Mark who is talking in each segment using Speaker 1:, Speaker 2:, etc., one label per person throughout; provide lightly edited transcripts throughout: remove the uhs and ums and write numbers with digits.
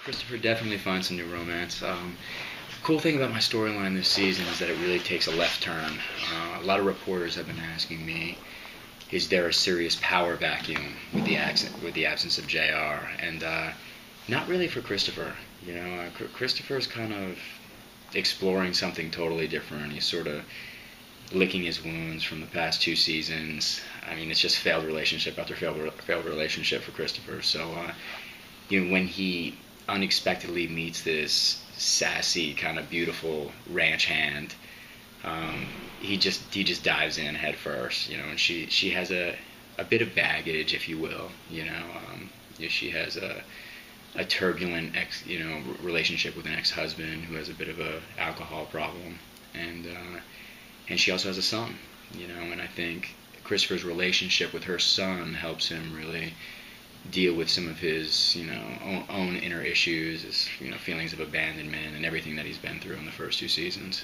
Speaker 1: Christopher definitely finds some new romance. Cool thing about my storyline this season is that it really takes a left turn. A lot of reporters have been asking me, is there a serious power vacuum with the absence of JR? And not really for Christopher. You know, Christopher's kind of exploring something totally different. He's sort of licking his wounds from the past 2 seasons. I mean, it's just failed relationship after failed relationship for Christopher. So, you know, when he unexpectedly meets this sassy, kind of beautiful ranch hand, he just dives in head first, you know. And she has a bit of baggage, if you will, you know. She has a turbulent relationship with an ex-husband who has a bit of a alcohol problem, and she also has a son, you know. And I think Christopher's relationship with her son helps him really deal with some of his, you know, own inner issues, his, you know, feelings of abandonment and everything that he's been through in the first 2 seasons.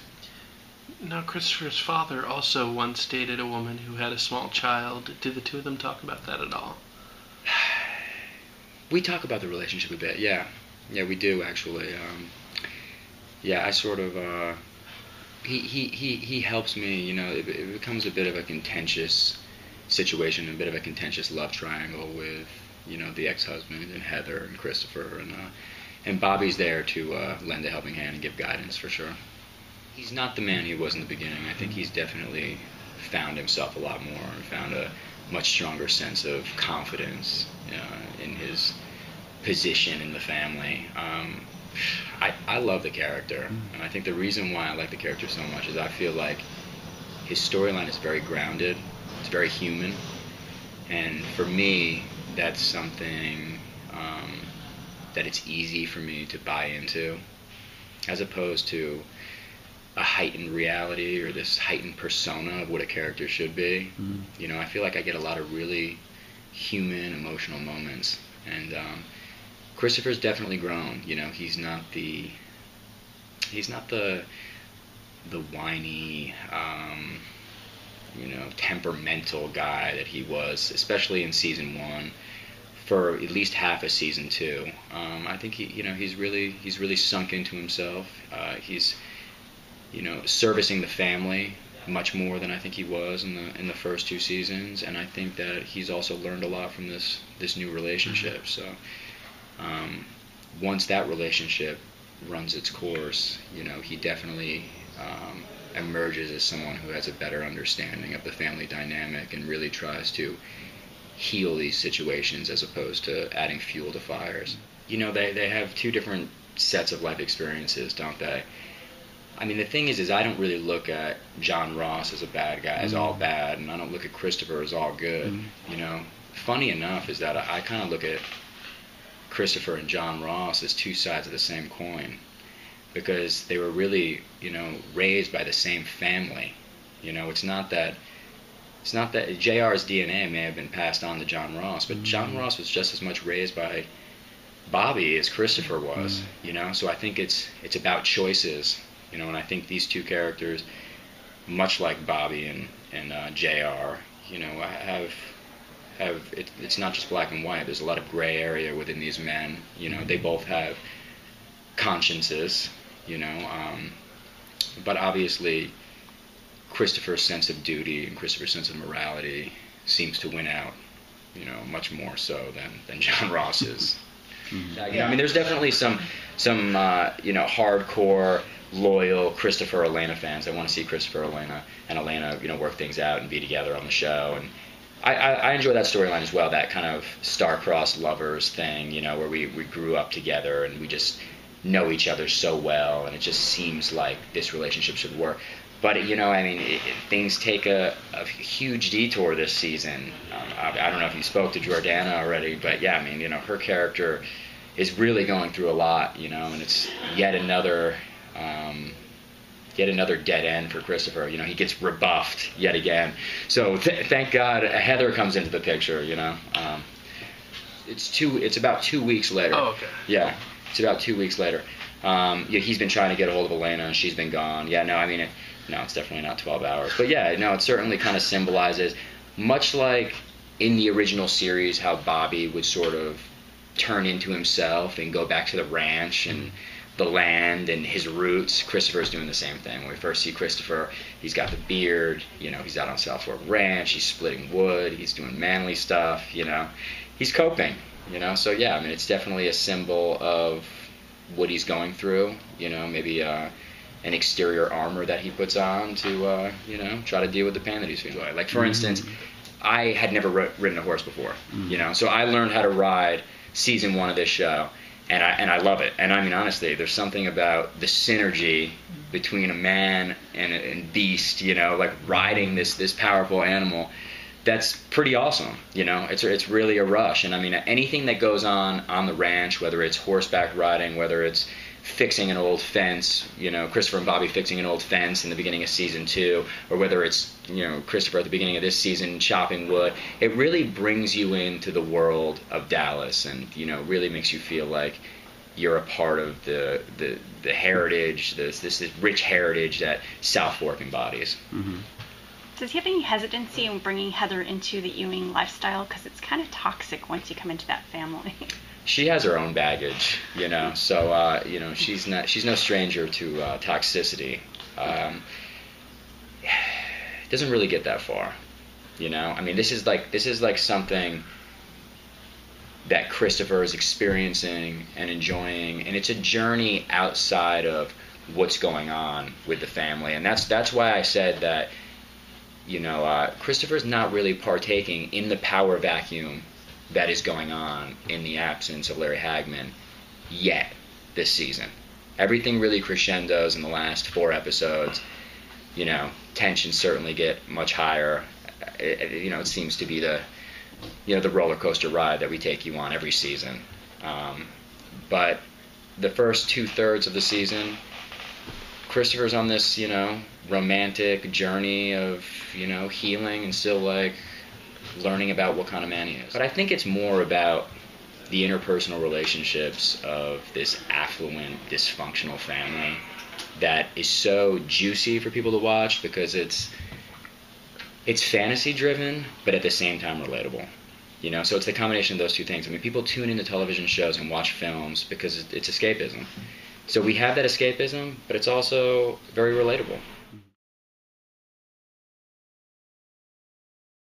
Speaker 2: Now, Christopher's father also once dated a woman who had a small child. Did the two of them talk about that at all?
Speaker 1: We talk about the relationship a bit, yeah. Yeah, we do, actually. I sort of, he helps me, you know. It becomes a bit of a contentious situation, a bit of a contentious love triangle with, you know, the ex-husband and Heather and Christopher, and Bobby's there to lend a helping hand and give guidance, for sure. He's not the man he was in the beginning. I think he's definitely found himself a lot more and found a much stronger sense of confidence in his position in the family. I love the character, and I think the reason why I like the character so much is I feel like his storyline is very grounded, it's very human, and for me, that's something that it's easy for me to buy into, as opposed to a heightened reality or this heightened persona of what a character should be. You know, I feel like I get a lot of really human, emotional moments, and Christopher's definitely grown. You know, he's not the whiny, you know, temperamental guy that he was, especially in season 1, for at least half of season 2. I think he's really sunk into himself. He's, you know, servicing the family much more than I think he was in the first 2 seasons, and I think that he's also learned a lot from this new relationship. So once that relationship runs its course, you know, he definitely emerges as someone who has a better understanding of the family dynamic and really tries to heal these situations as opposed to adding fuel to fires. You know, they have 2 different sets of life experiences, don't they? I mean, the thing is I don't really look at John Ross as a bad guy, as all bad, and I don't look at Christopher as all good. You know, funny enough is that I kind of look at Christopher and John Ross as 2 sides of the same coin, because they were really, you know, raised by the same family. You know, it's not that JR's DNA may have been passed on to John Ross, but John Ross was just as much raised by Bobby as Christopher was. You know, so I think it's about choices. You know, and I think these 2 characters, much like Bobby and JR, you know, it's not just black and white. There's a lot of gray area within these men. You know, they both have consciences, you know, but obviously Christopher's sense of duty and Christopher's sense of morality seems to win out, you know, much more so than John Ross's. I mean, there's definitely some you know, hardcore, loyal Christopher Elena fans. I want to see Christopher and Elena, you know, work things out and be together on the show, and I enjoy that storyline as well, that kind of star-crossed lovers thing, you know, where we grew up together and we just know each other so well, and it just seems like this relationship should work. But, you know, I mean, things take a huge detour this season. I don't know if you spoke to Jordana already, but yeah, I mean, you know, her character is really going through a lot, you know, and it's yet another dead end for Christopher. You know, he gets rebuffed yet again. So thank God Heather comes into the picture, you know. It's about 2 weeks later.
Speaker 2: Oh, okay.
Speaker 1: Yeah, it's about 2 weeks later. Yeah, he's been trying to get a hold of Elena, and she's been gone. Yeah, no, I mean, it's definitely not 12 hours. But yeah, no, it certainly kind of symbolizes, much like in the original series, how Bobby would sort of turn into himself and go back to the ranch and the land and his roots. Christopher's doing the same thing. When we first see Christopher, he's got the beard, he's out on South Fork Ranch, he's splitting wood, he's doing manly stuff, he's coping, so yeah, I mean, it's definitely a symbol of what he's going through, maybe an exterior armor that he puts on to, try to deal with the pain that he's feeling. Like, for instance, I had never ridden a horse before, so I learned how to ride season 1 of this show. And I love it. And I mean, honestly, there's something about the synergy between a man and beast, like riding this powerful animal, that's pretty awesome. It's really a rush. And I mean, anything that goes on the ranch, whether it's horseback riding, whether it's fixing an old fence, Christopher and Bobby fixing an old fence in the beginning of season 2, or whether it's, Christopher at the beginning of this season chopping wood, it really brings you into the world of Dallas and, really makes you feel like you're a part of the heritage, this rich heritage that South Fork embodies.
Speaker 3: Mm-hmm. Does he have any hesitancy in bringing Heather into the Ewing lifestyle? Because it's kind of toxic once you come into that family.
Speaker 1: She has her own baggage, so she's no stranger to toxicity. It doesn't really get that far, I mean, this is like something that Christopher is experiencing and enjoying, and it's a journey outside of what's going on with the family, and that's why I said that, Christopher's not really partaking in the power vacuum that is going on in the absence of Larry Hagman yet this season. Everything really crescendos in the last 4 episodes. Tensions certainly get much higher. It seems to be the roller coaster ride that we take you on every season. But the first 2/3 of the season, Christopher's on this, romantic journey of, healing and still like learning about what kind of man he is. But I think it's more about the interpersonal relationships of this affluent, dysfunctional family that is so juicy for people to watch because it's fantasy driven, but at the same time relatable. So it's the combination of those two things. I mean, people tune into television shows and watch films because it's escapism. So we have that escapism, but it's also very relatable.